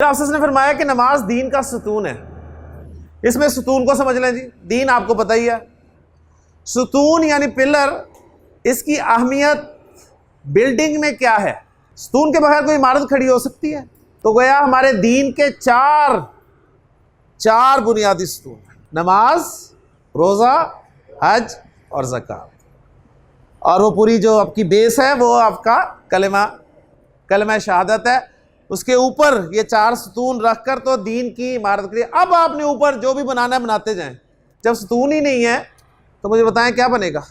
आपसे ने फरमाया कि नमाज दीन का सुतून है। इसमें सुतून को समझ लें जी। दीन आपको पता ही है, सुतून यानी पिलर। इसकी अहमियत बिल्डिंग में क्या है? सुतून के बगैर कोई इमारत खड़ी हो सकती है? तो गोया हमारे दीन के चार बुनियादी सुतून, नमाज, रोज़ा, हज और ज़कात। और वो पूरी जो आपकी बेस है वो आपका कलमा शहादत है। उसके ऊपर ये 4 सुतून रखकर तो दीन की इमारत करिए। अब आपने ऊपर जो भी बनाना है बनाते जाएं। जब सुतून ही नहीं है तो मुझे बताएं क्या बनेगा?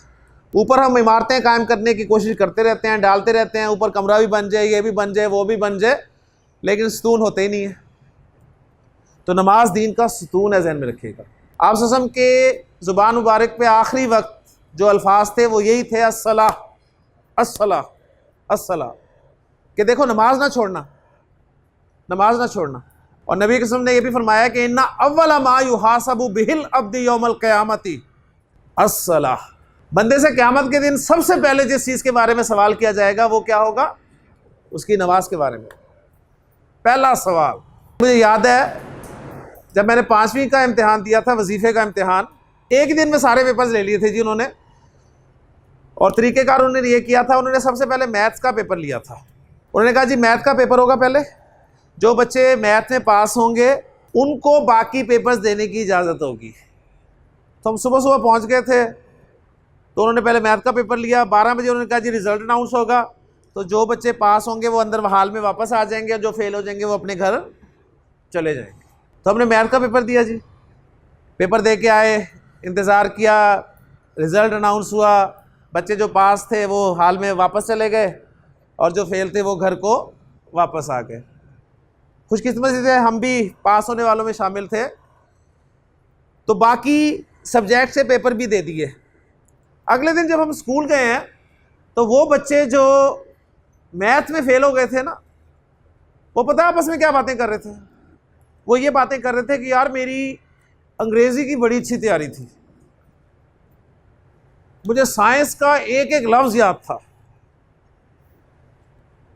ऊपर हम इमारतें कायम करने की कोशिश करते रहते हैं, डालते रहते हैं, ऊपर कमरा भी बन जाए, ये भी बन जाए, वो भी बन जाए, लेकिन सुतून होते ही नहीं है। तो नमाज दीन का सुतून है, जहन में रखिएगा। आप सल्लल्लाहु अलैहि वसल्लम के ज़ुबान मुबारक पे आखिरी वक्त जो अल्फाज थे वो यही थे, अस्सलाह अस्सलाह अस्सलाह, कि देखो नमाज ना छोड़ना, नमाज ना छोड़ना। और नबी कसम ने यह भी फरमाया कि इन्ना अव्वला मा युहासबु बिहिल अब्दी यौमल क़यामती अस्सलाह। बंदे से क़यामत के दिन सबसे पहले जिस चीज़ के बारे में सवाल किया जाएगा वो क्या होगा? उसकी नमाज के बारे में पहला सवाल। मुझे याद है जब मैंने 5वीं का इम्तिहान दिया था, वजीफ़े का इम्तिहान, एक दिन में सारे पेपर्स ले लिए थे जी उन्होंने। और तरीक़ेकार उन्होंने ये किया था, उन्होंने सबसे पहले मैथ्स का पेपर लिया था। उन्होंने कहा जी मैथ का पेपर होगा पहले, जो बच्चे मैथ में पास होंगे उनको बाकी पेपर्स देने की इजाज़त होगी। तो हम सुबह सुबह पहुंच गए थे, तो उन्होंने पहले मैथ का पेपर लिया। 12 बजे उन्होंने कहा जी रिज़ल्ट अनाउंस होगा, तो जो बच्चे पास होंगे वो अंदर हाल में वापस आ जाएंगे, और जो फेल हो जाएंगे वो अपने घर चले जाएंगे। तो हमने मैथ का पेपर दिया जी, पेपर दे के आए, इंतज़ार किया, रिज़ल्ट अनाउंस हुआ। बच्चे जो पास थे वो हाल में वापस चले गए, और जो फेल थे वो घर को वापस आ गए। खुशकिस्मती से हम भी पास होने वालों में शामिल थे, तो बाकी सब्जेक्ट से पेपर भी दे दिए। अगले दिन जब हम स्कूल गए हैं तो वो बच्चे जो मैथ में फेल हो गए थे ना, वो पता है आपस में क्या बातें कर रहे थे? वो ये बातें कर रहे थे कि यार मेरी अंग्रेज़ी की बड़ी अच्छी तैयारी थी, मुझे साइंस का एक एक लफ्ज़ याद था,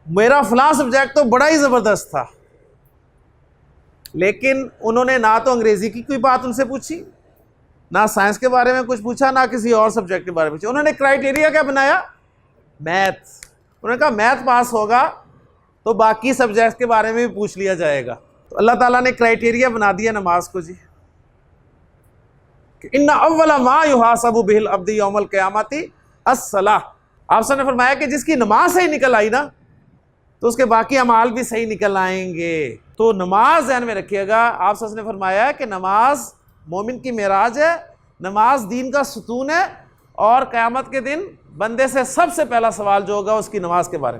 मेरा फलां सब्जेक्ट तो बड़ा ही ज़बरदस्त था। लेकिन उन्होंने ना तो अंग्रेज़ी की कोई बात उनसे पूछी, ना साइंस के बारे में कुछ पूछा, ना किसी और सब्जेक्ट के बारे में पूछा। उन्होंने क्राइटेरिया क्या बनाया? मैथ। उन्होंने कहा मैथ पास होगा तो बाकी सब्जेक्ट के बारे में भी पूछ लिया जाएगा। तो अल्लाह ताला ने क्राइटेरिया बना दिया नमाज को जी, कि इन्ना अव्वला मा युहासबु बिहिल अब्दी यौमल क़यामती अस्सलाह। आप सबने फरमाया कि जिसकी नमाज सही निकल आई ना, तो उसके बाकी अमाल भी सही निकल आएंगे। तो नमाज ध्यान में रखिएगा। आप सब ने फरमाया कि नमाज मोमिन की मेराज है, नमाज दीन का सुतून है, और क़यामत के दिन बंदे से सबसे पहला सवाल जो होगा उसकी नमाज के बारे में।